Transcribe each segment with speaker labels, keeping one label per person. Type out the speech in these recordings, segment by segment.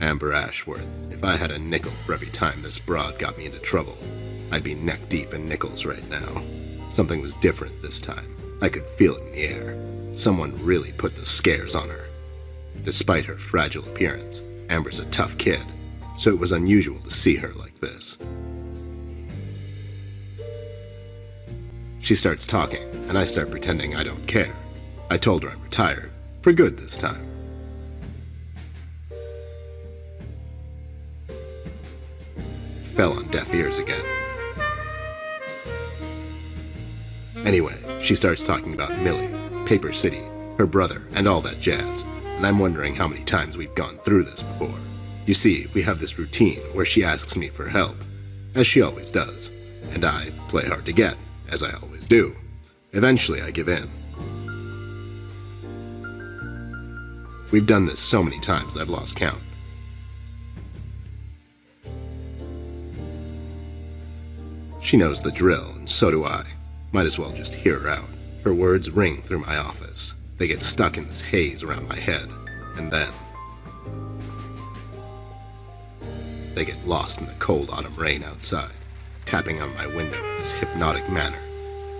Speaker 1: Amber Ashworth. If I had a nickel for every time this broad got me into trouble, I'd be neck deep in nickels right now. Something was different this time. I could feel it in the air. Someone really put the scares on her. Despite her fragile appearance, Amber's a tough kid, so it was unusual to see her like this. She starts talking, and I start pretending I don't care. I told her I'm retired, for good this time. Fell on deaf ears again. Anyway, she starts talking about Millie, Paper City, her brother, and all that jazz, and I'm wondering how many times we've gone through this before. You see, we have this routine where she asks me for help, as she always does, and I play hard to get, as I always do. Eventually, I give in. We've done this so many times I've lost count. She knows the drill, and so do I. Might as well just hear her out. Her words ring through my office. They get stuck in this haze around my head, and then they get lost in the cold autumn rain outside, tapping on my window in this hypnotic manner.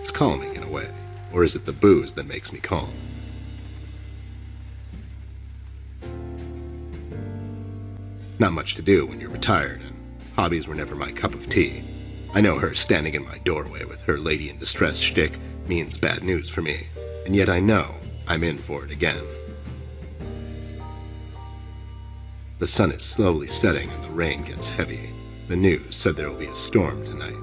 Speaker 1: It's calming in a way, or is it the booze that makes me calm? Not much to do when you're retired, and hobbies were never my cup of tea. I know her standing in my doorway with her lady in distress shtick means bad news for me, and yet I know I'm in for it again. The sun is slowly setting and the rain gets heavy. The news said there will be a storm tonight.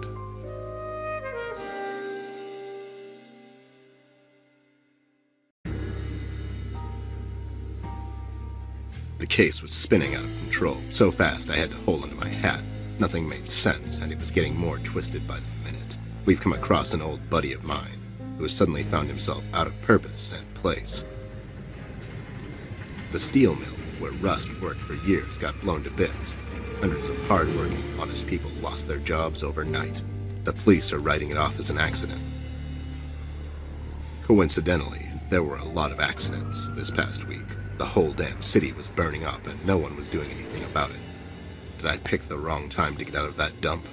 Speaker 1: The case was spinning out of control, so fast I had to hold onto my hat. Nothing made sense, and it was getting more twisted by the minute. We've come across an old buddy of mine, who has suddenly found himself out of purpose and place. The steel mill, where Rust worked for years, got blown to bits. Hundreds of hard-working, honest people lost their jobs overnight. The police are writing it off as an accident. Coincidentally, there were a lot of accidents this past week. The whole damn city was burning up, and no one was doing anything about it. Did I pick the wrong time to get out of that dump?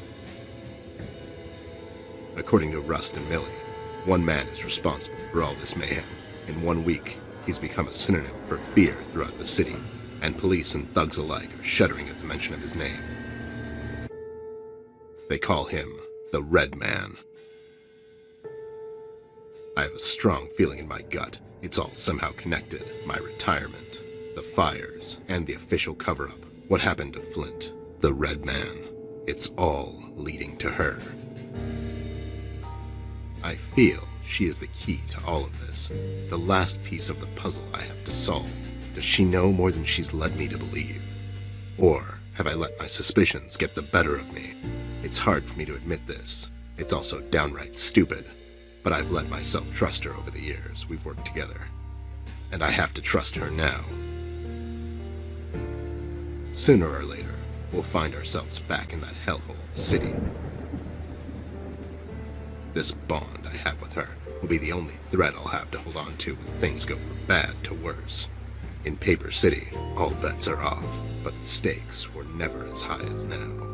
Speaker 1: According to Rust and Millie, one man is responsible for all this mayhem. In 1 week, he's become a synonym for fear throughout the city, and police and thugs alike are shuddering at the mention of his name. They call him the Red Man. I have a strong feeling in my gut. It's all somehow connected. My retirement, the fires, and the official cover-up. What happened to Flint, the Red Man? It's all leading to her. I feel she is the key to all of this, the last piece of the puzzle I have to solve. Does she know more than she's led me to believe? Or have I let my suspicions get the better of me? It's hard for me to admit this. It's also downright stupid. But I've let myself trust her over the years we've worked together. And I have to trust her now. Sooner or later, we'll find ourselves back in that hellhole of a city. This bond I have with her will be the only thread I'll have to hold on to when things go from bad to worse. In Paper City, all bets are off, but the stakes were never as high as now.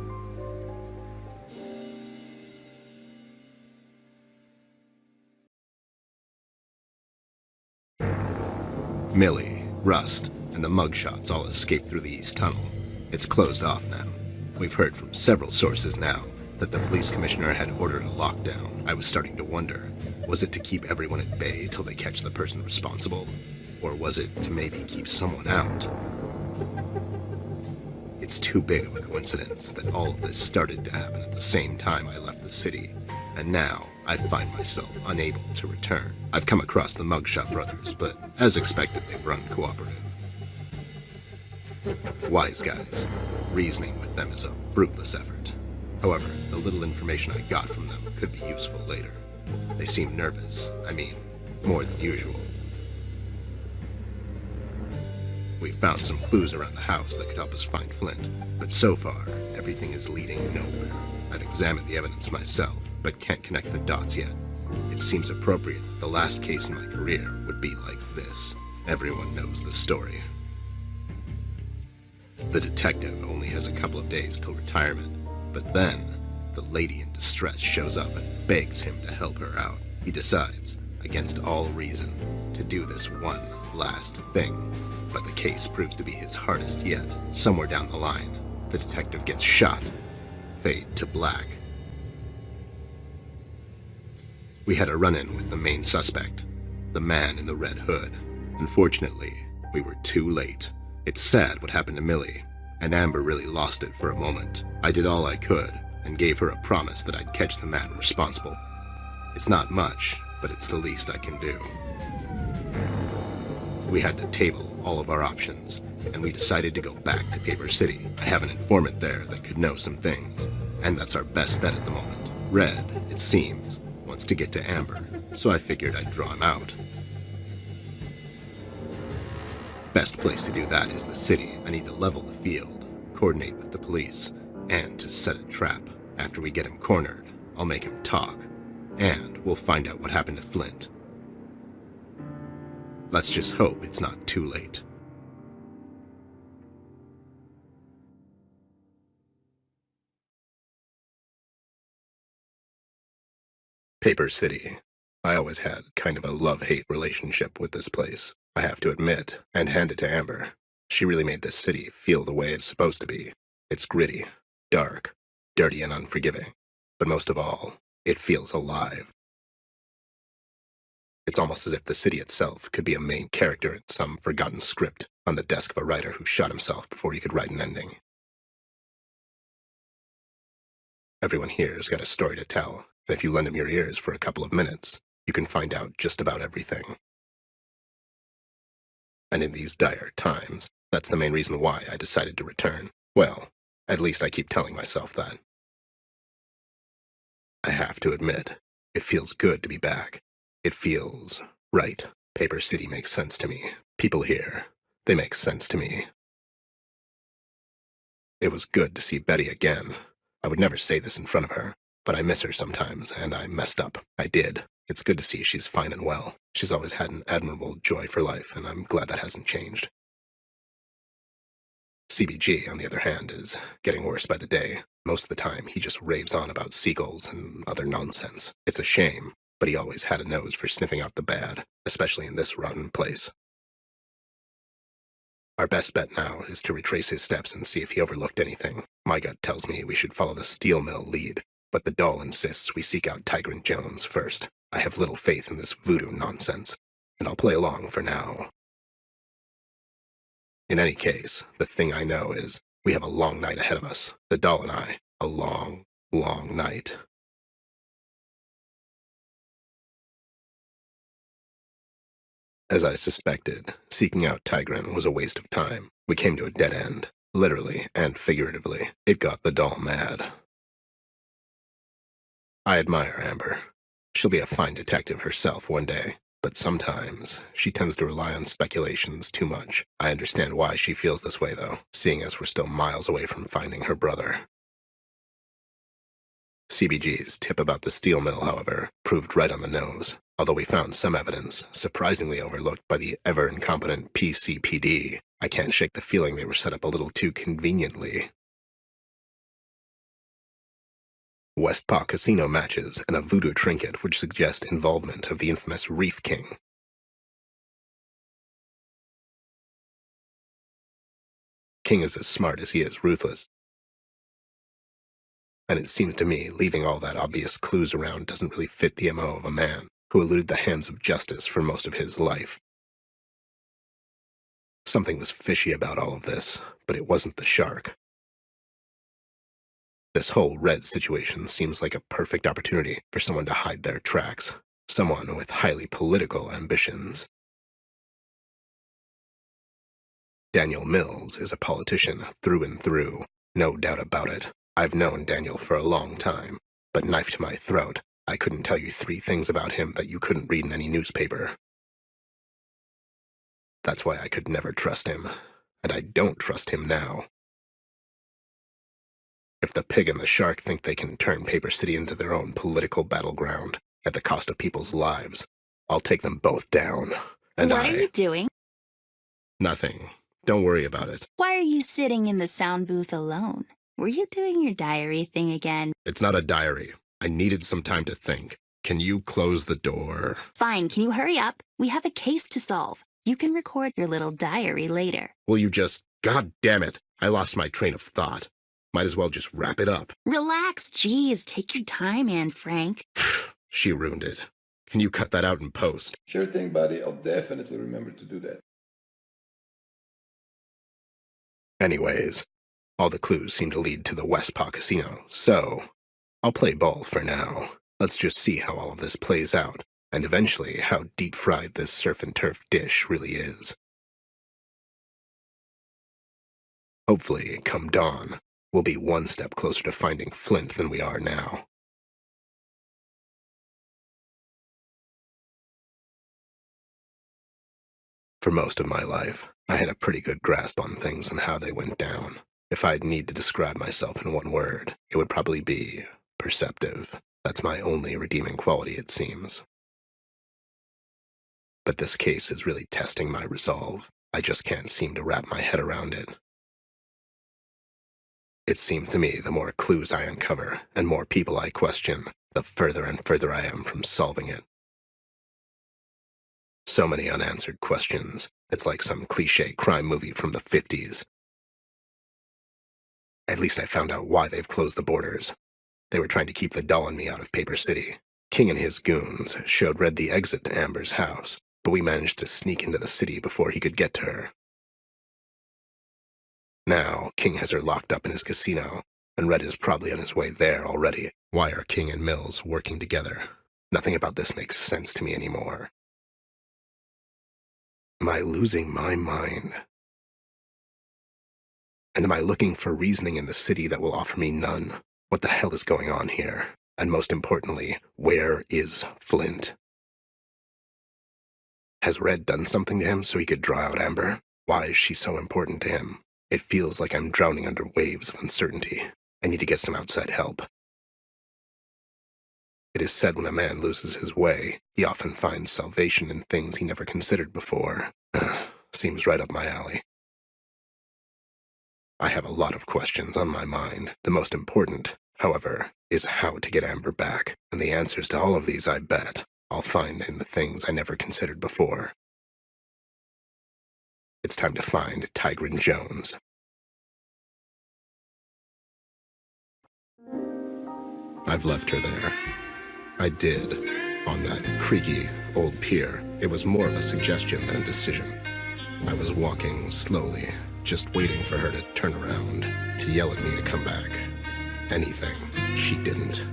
Speaker 1: Millie, Rust, and the mugshots all escaped through the East Tunnel. It's closed off now. We've heard from several sources now that the police commissioner had ordered a lockdown. I was starting to wonder, was it to keep everyone at bay till they catch the person responsible? Or was it to maybe keep someone out? It's too big of a coincidence that all of this started to happen at the same time I left the city, and now I find myself unable to return. I've come across the Mugshot brothers, but as expected, they were uncooperative. Wise guys. Reasoning with them is a fruitless effort. However, the little information I got from them could be useful later. They seem nervous. I mean, more than usual. We found some clues around the house that could help us find Flint, but so far, everything is leading nowhere. I've examined the evidence myself, but can't connect the dots yet. It seems appropriate that the last case in my career would be like this. Everyone knows the story. The detective only has a couple of days till retirement, but then the lady in distress shows up and begs him to help her out. He decides, against all reason, to do this one last thing, but the case proves to be his hardest yet. Somewhere down the line, the detective gets shot. Fade to black. We had a run-in with the main suspect, the man in the red hood. Unfortunately, we were too late. It's sad what happened to Millie, and Amber really lost it for a moment. I did all I could, and gave her a promise that I'd catch the man responsible. It's not much, but it's the least I can do. We had to table all of our options, and we decided to go back to Paper City. I have an informant there that could know some things, and that's our best bet at the moment. Red, it seems, wants to get to Amber, so I figured I'd draw him out. Best place to do that is the city. I need to level the field, coordinate with the police, and to set a trap. After we get him cornered, I'll make him talk, and we'll find out what happened to Flint. Let's just hope it's not too late. Paper City. I always had kind of a love-hate relationship with this place, I have to admit, and hand it to Amber. She really made this city feel the way it's supposed to be. It's gritty, dark, dirty, and unforgiving. But most of all, it feels alive. It's almost as if the city itself could be a main character in some forgotten script on the desk of a writer who shot himself before he could write an ending. Everyone here's got a story to tell, and if you lend him your ears for a couple of minutes, you can find out just about everything. And in these dire times, that's the main reason why I decided to return. Well, at least I keep telling myself that. I have to admit, it feels good to be back. It feels right. Paper City makes sense to me. People here, they make sense to me. It was good to see Betty again. I would never say this in front of her, but I miss her sometimes, and I messed up. I did. It's good to see she's fine and well. She's always had an admirable joy for life, and I'm glad that hasn't changed. CBG, on the other hand, is getting worse by the day. Most of the time, he just raves on about seagulls and other nonsense. It's a shame, but he always had a nose for sniffing out the bad, especially in this rotten place. Our best bet now is to retrace his steps and see if he overlooked anything. My gut tells me we should follow the steel mill lead, but the doll insists we seek out Tiger and Jones first. I have little faith in this voodoo nonsense, and I'll play along for now. In any case, the thing I know is we have a long night ahead of us, the doll and I. A long, long night. As I suspected, seeking out Tigran was a waste of time. We came to a dead end, literally and figuratively. It got the doll mad. I admire Amber. She'll be a fine detective herself one day, but sometimes she tends to rely on speculations too much. I understand why she feels this way, though, seeing as we're still miles away from finding her brother. CBG's tip about the steel mill, however, proved right on the nose, although we found some evidence, surprisingly overlooked by the ever-incompetent PCPD. I can't shake the feeling they were set up a little too conveniently. Westpaw casino matches and a voodoo trinket which suggest involvement of the infamous Reef King. King is as smart as he is ruthless. And it seems to me leaving all that obvious clues around doesn't really fit the MO of a man who eluded the hands of justice for most of his life. Something was fishy about all of this, but it wasn't the shark. This whole Red situation seems like a perfect opportunity for someone to hide their tracks, someone with highly political ambitions. Daniel Mills is a politician through and through, no doubt about it. I've known Daniel for a long time, but knife to my throat, I couldn't tell you 3 things about him that you couldn't read in any newspaper. That's why I could never trust him, and I don't trust him now. If the pig and the shark think they can turn Paper City into their own political battleground at the cost of people's lives, I'll take them both down. And
Speaker 2: What are you doing?
Speaker 1: Nothing. don't worry about it.
Speaker 2: Why are you sitting in the sound booth alone? Were you doing your diary thing again?
Speaker 1: It's not a diary. I needed some time to think. Can you close the door?
Speaker 2: Fine, can you hurry up? We have a case to solve. You can record your little diary later.
Speaker 1: Will you just... God damn it. I lost my train of thought. Might as well just wrap it up.
Speaker 2: Relax, geez. Take your time, Anne Frank.
Speaker 1: She ruined it. Can you cut that out in post?
Speaker 3: Sure thing, buddy. I'll definitely remember to do that.
Speaker 1: Anyways, all the clues seem to lead to the Westpaw Casino, so I'll play ball for now. Let's just see how all of this plays out, and eventually how deep-fried this surf and turf dish really is. Hopefully, come dawn, we'll be one step closer to finding Flint than we are now. For most of my life, I had a pretty good grasp on things and how they went down. If I'd need to describe myself in one word, it would probably be perceptive. That's my only redeeming quality, it seems. But this case is really testing my resolve. I just can't seem to wrap my head around it. It seems to me the more clues I uncover and more people I question, the further and further I am from solving it. So many unanswered questions. It's like some cliché crime movie from the 50s. At least I found out why they've closed the borders. They were trying to keep the doll and me out of Paper City. King and his goons showed Red the exit to Amber's house, but we managed to sneak into the city before he could get to her. Now, King has her locked up in his casino, and Red is probably on his way there already. Why are King and Mills working together? Nothing about this makes sense to me anymore. Am I losing my mind? And am I looking for reasoning in the city that will offer me none? What the hell is going on here? And most importantly, where is Flint? Has Red done something to him so he could draw out Amber? Why is she so important to him? It feels like I'm drowning under waves of uncertainty. I need to get some outside help. It is said when a man loses his way, he often finds salvation in things he never considered before. Seems right up my alley. I have a lot of questions on my mind. The most important, however, is how to get Amber back. And the answers to all of these, I bet, I'll find in the things I never considered before. It's time to find Tigran Jones. I've left her there. I did, on that creaky old pier. It was more of a suggestion than a decision. I was walking slowly, just waiting for her to turn around, to yell at me to come back. Anything. She didn't.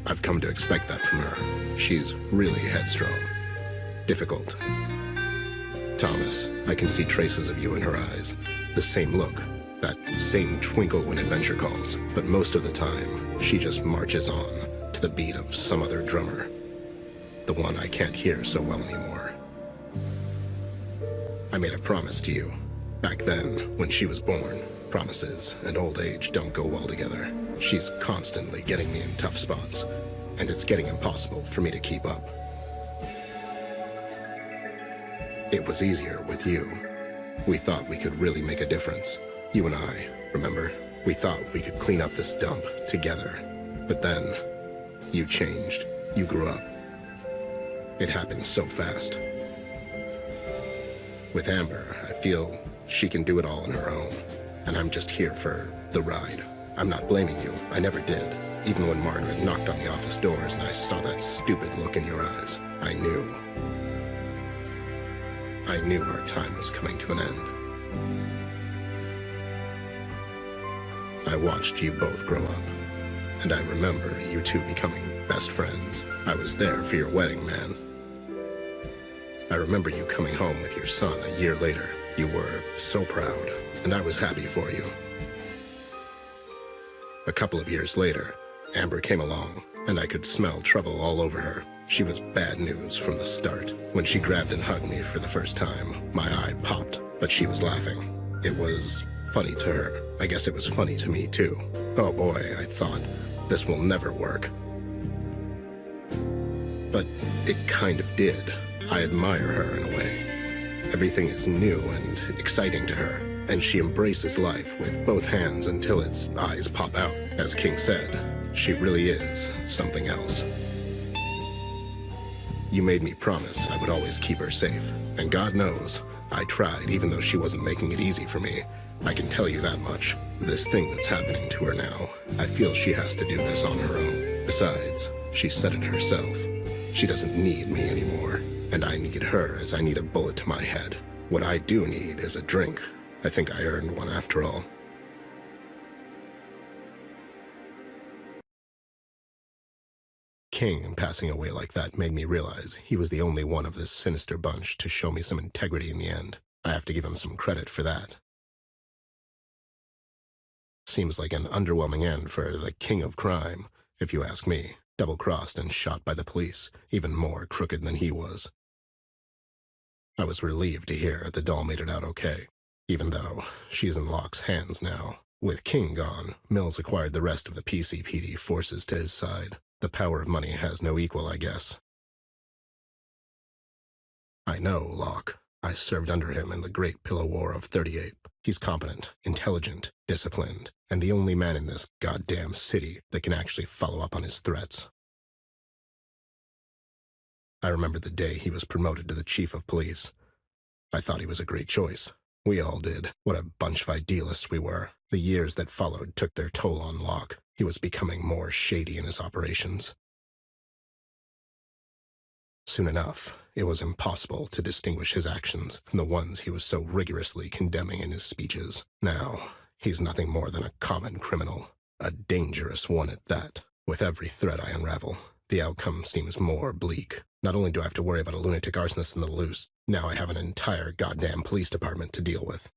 Speaker 1: I've come to expect that from her. She's really headstrong. Difficult. Thomas, I can see traces of you in her eyes. The same look. That same twinkle when adventure calls, but most of the time, she just marches on to the beat of some other drummer. The one I can't hear so well anymore. I made a promise to you. Back then, when she was born, promises and old age don't go well together. She's constantly getting me in tough spots, and it's getting impossible for me to keep up. It was easier with you. We thought we could really make a difference. You and I, remember? We thought we could clean up this dump together. But then, you changed. You grew up. It happened so fast. With Amber, I feel she can do it all on her own. And I'm just here for the ride. I'm not blaming you. I never did. Even when Margaret knocked on the office doors and I saw that stupid look in your eyes, I knew. I knew our time was coming to an end. I watched you both grow up, and I remember you two becoming best friends. I was there for your wedding, man. I remember you coming home with your son a year later. You were so proud, and I was happy for you. A couple of years later, Amber came along, and I could smell trouble all over her. She was bad news from the start. When she grabbed and hugged me for the first time, my eye popped, but she was laughing. It was funny to her. I guess it was funny to me, too. Oh boy, I thought, this will never work. But it kind of did. I admire her in a way. Everything is new and exciting to her, and she embraces life with both hands until its eyes pop out. As King said, she really is something else. You made me promise I would always keep her safe, and God knows, I tried even though she wasn't making it easy for me. I can tell you that much. This thing that's happening to her now, I feel she has to do this on her own. Besides, she said it herself. She doesn't need me anymore, and I need her as I need a bullet to my head. What I do need is a drink. I think I earned one after all. King passing away like that made me realize he was the only one of this sinister bunch to show me some integrity in the end. I have to give him some credit for that. Seems like an underwhelming end for the king of crime, if you ask me. Double-crossed and shot by the police, even more crooked than he was. I was relieved to hear the doll made it out okay, even though she's in Locke's hands now. With King gone, Mills acquired the rest of the PCPD forces to his side. The power of money has no equal, I guess. I know Locke. I served under him in the Great Pillow War of '38. He's competent, intelligent, disciplined, and the only man in this goddamn city that can actually follow up on his threats. I remember the day he was promoted to the chief of police. I thought he was a great choice. We all did. What a bunch of idealists we were. The years that followed took their toll on Locke. He was becoming more shady in his operations. Soon enough, it was impossible to distinguish his actions from the ones he was so rigorously condemning in his speeches. Now, he's nothing more than a common criminal, a dangerous one at that. With every thread I unravel, the outcome seems more bleak. Not only do I have to worry about a lunatic arsonist in the loose, now I have an entire goddamn police department to deal with.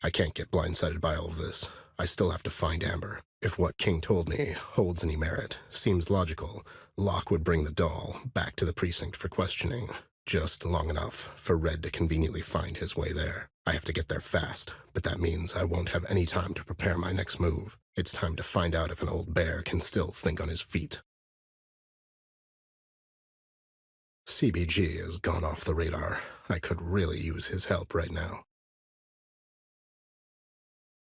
Speaker 1: I can't get blindsided by all of this. I still have to find Amber. If what King told me holds any merit, seems logical, Locke would bring the doll back to the precinct for questioning, just long enough for Red to conveniently find his way there. I have to get there fast, but that means I won't have any time to prepare my next move. It's time to find out if an old bear can still think on his feet. CBG has gone off the radar. I could really use his help right now.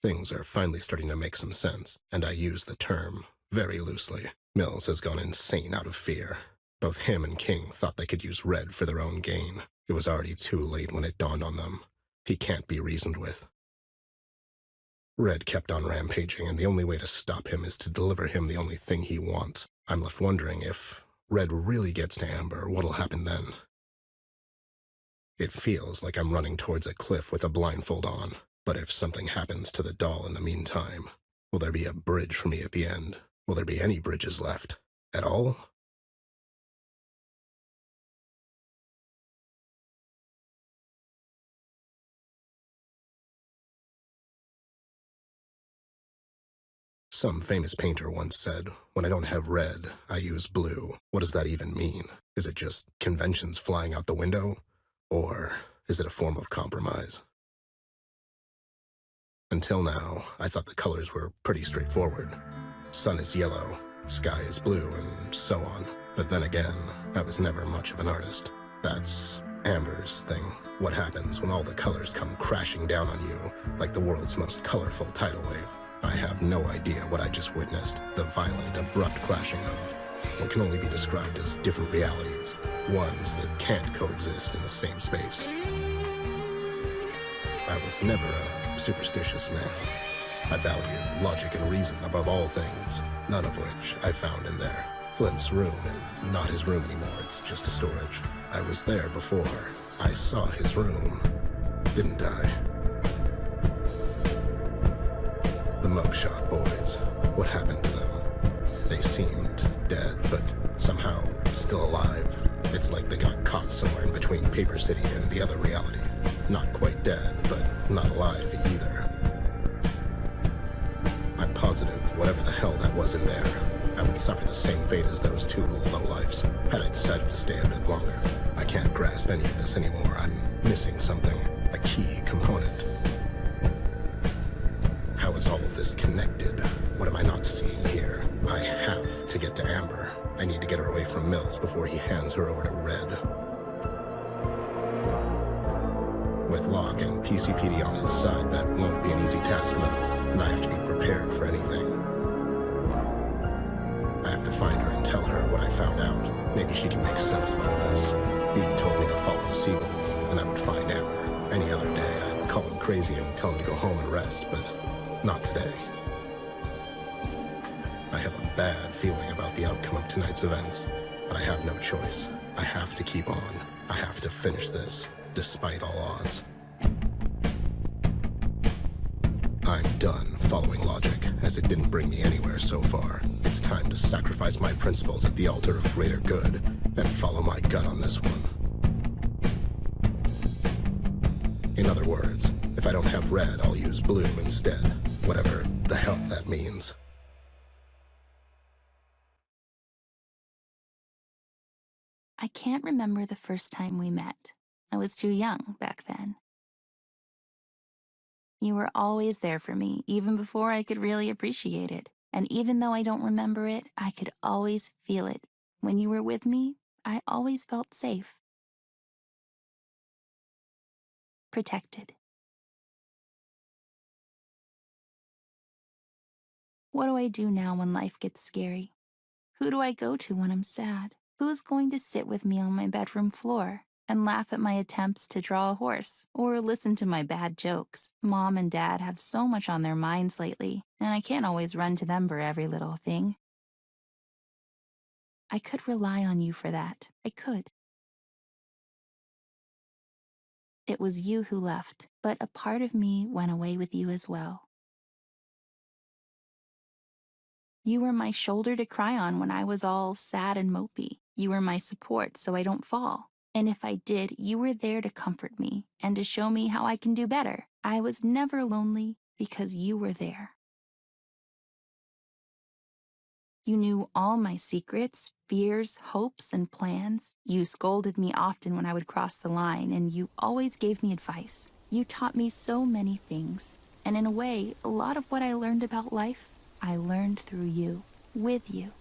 Speaker 1: Things are finally starting to make some sense, and I use the term very loosely. Mills has gone insane out of fear. Both him and King thought they could use Red for their own gain. It was already too late when it dawned on them. He can't be reasoned with. Red kept on rampaging, and the only way to stop him is to deliver him the only thing he wants. I'm left wondering if Red really gets to Amber, what'll happen then? It feels like I'm running towards a cliff with a blindfold on. But if something happens to the doll in the meantime, will there be a bridge for me at the end? Will there be any bridges left? At all? Some famous painter once said, "When I don't have red, I use blue." What does that even mean? Is it just conventions flying out the window? Or is it a form of compromise? Until now, I thought the colors were pretty straightforward. Sun is yellow, sky is blue, and so on. But then again, I was never much of an artist. That's Amber's thing. What happens when all the colors come crashing down on you, like the world's most colorful tidal wave? I have no idea what I just witnessed. The violent, abrupt clashing of what can only be described as different realities, ones that can't coexist in the same space. I was never a superstitious man. I valued logic and reason above all things, none of which I found in there. Flint's room is not his room anymore, it's just a storage. I was there before. I saw his room, didn't I? The mugshot boys, what happened to them? They seemed dead, but somehow still alive. It's like they got caught somewhere in between Paper City and the other reality. Not quite dead, but not alive either. I'm positive whatever the hell that was in there, I would suffer the same fate as those two lowlifes had I decided to stay a bit longer. I can't grasp any of this anymore. I'm missing something, a key component. How is all of this connected? What am I not seeing here? I have to get to Amber. I need to get her away from Mills before he hands her over to Red. With Locke and PCPD on his side, that won't be an easy task though, and I have to be prepared for anything. I have to find her and tell her what I found out. Maybe she can make sense of all this. He told me to follow the seagulls, and I would find Amber. Any other day, I'd call him crazy and tell him to go home and rest, but not today. I have a bad feeling about the outcome of tonight's events, but I have no choice. I have to keep on. I have to finish this, despite all odds. I'm done following logic, as it didn't bring me anywhere so far. It's time to sacrifice my principles at the altar of greater good, and follow my gut on this one. In other words, if I don't have red, I'll use blue instead, whatever the hell that means.
Speaker 2: I can't remember the first time we met. I was too young back then. You were always there for me, even before I could really appreciate it. And even though I don't remember it, I could always feel it. When you were with me, I always felt safe. Protected. What do I do now when life gets scary? Who do I go to when I'm sad? Who's going to sit with me on my bedroom floor and laugh at my attempts to draw a horse or listen to my bad jokes? Mom and Dad have so much on their minds lately, and I can't always run to them for every little thing. I could rely on you for that. I could. It was you who left, but a part of me went away with you as well. You were my shoulder to cry on when I was all sad and mopey. You were my support so I don't fall. And if I did, you were there to comfort me and to show me how I can do better. I was never lonely because you were there. You knew all my secrets, fears, hopes, and plans. You scolded me often when I would cross the line, and you always gave me advice. You taught me so many things. And in a way, a lot of what I learned about life, I learned through you, with you.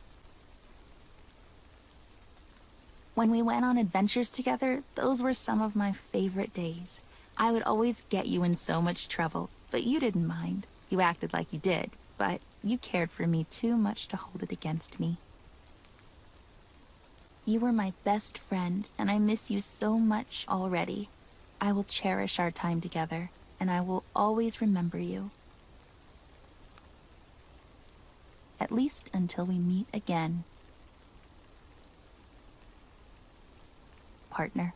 Speaker 2: When we went on adventures together, those were some of my favorite days. I would always get you in so much trouble, but you didn't mind. You acted like you did, but you cared for me too much to hold it against me. You were my best friend, and I miss you so much already. I will cherish our time together, and I will always remember you. At least until we meet again. Partner.